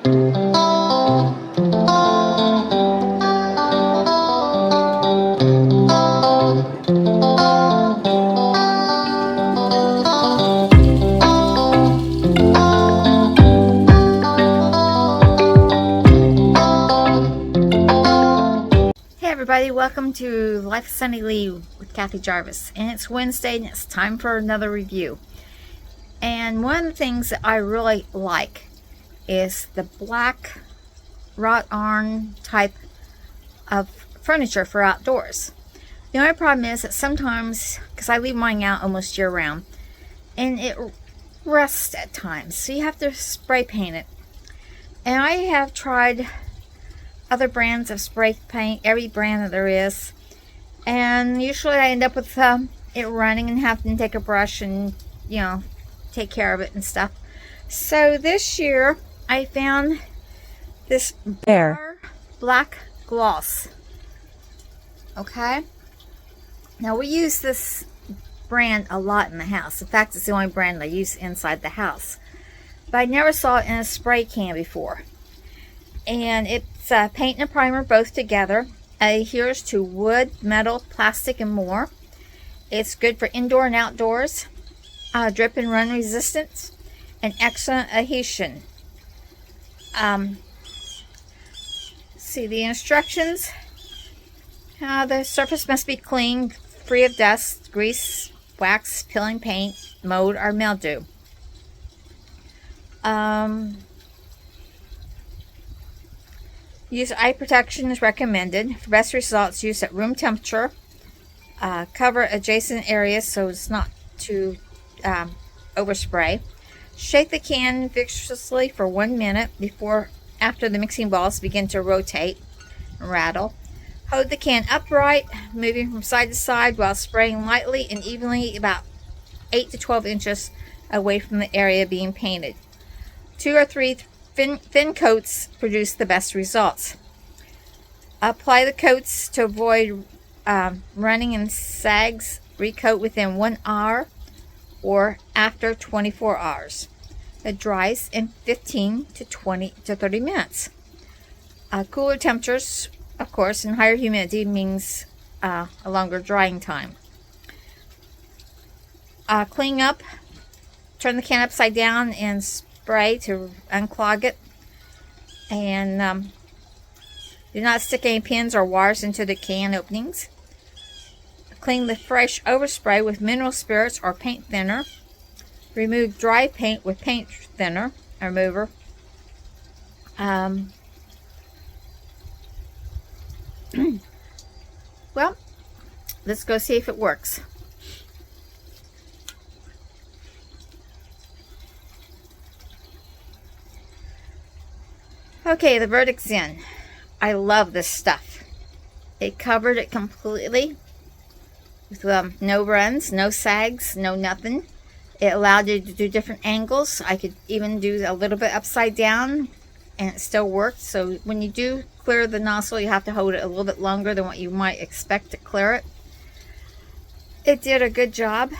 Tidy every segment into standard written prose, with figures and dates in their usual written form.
Everybody, welcome to Life of Sunny Lee with Kathy Jarvis, and it's Wednesday and it's time for another review. And one of the things that I really like is the black wrought iron type of furniture for outdoors. The only problem is that sometimes, because I leave mine out almost year round, and it rusts at times, so you have to spray paint it. And I have tried other brands of spray paint, every brand that there is, and usually I end up with it running and having to take a brush and take care of it and stuff. So this year I found this Behr black gloss. Okay, now we use this brand a lot in the house. In fact, it's the only brand I use inside the house, but I never saw it in a spray can before. And it's paint and a primer both together. It adheres to wood, metal, plastic, and more. It's good for indoor and outdoors. Drip and run resistance and excellent adhesion. See the instructions. The surface must be clean, free of dust, grease, wax, peeling paint, mold, or mildew. Use eye protection is recommended. For best results, use at room temperature. Cover adjacent areas so it's not too overspray. Shake the can vigorously for 1 minute after the mixing balls begin to rotate and rattle. Hold the can upright, moving from side to side while spraying lightly and evenly about 8 to 12 inches away from the area being painted. 2 or 3 thin coats produce the best results. Apply the coats to avoid running and sags. Recoat within 1 hour or after 24 hours. It dries in 15 to 20 to 30 minutes. Cooler temperatures, of course, and higher humidity means a longer drying time. Clean up. Turn the can upside down and spray to unclog it, and do not stick any pins or wires into the can openings. Clean the fresh overspray with mineral spirits or paint thinner. Remove dry paint with paint thinner remover. Well, let's go see if it works. Okay, the verdict's in. I love this stuff. It covered it completely with no runs, no sags, no nothing. It allowed you to do different angles. I could even do a little bit upside down and it still worked. So when you do clear the nozzle, you have to hold it a little bit longer than what you might expect to clear it. It did a good job.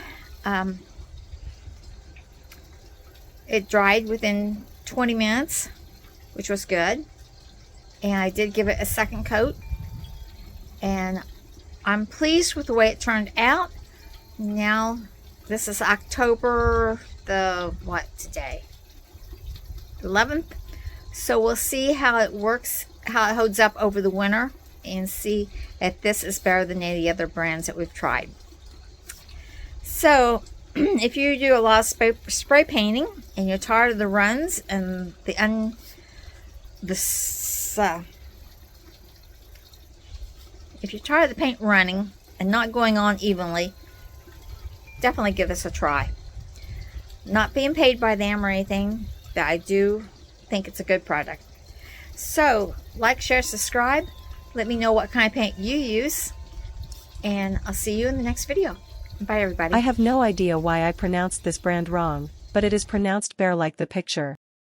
It dried within 20 minutes. Which was good, and I did give it a second coat, and I'm pleased with the way it turned out. Now this is October today, 11th, so we'll see how it works, how it holds up over the winter, and see if this is better than any other brands that we've tried. So if you do a lot of spray painting and you're tired of the runs and if you're tired of the paint running and not going on evenly, definitely give this a try. Not being paid by them or anything, but I do think it's a good product. So like, share, subscribe. Let me know what kind of paint you use, and I'll see you in the next video. Bye everybody. I have no idea why I pronounced this brand wrong, but it is pronounced Behr like the picture.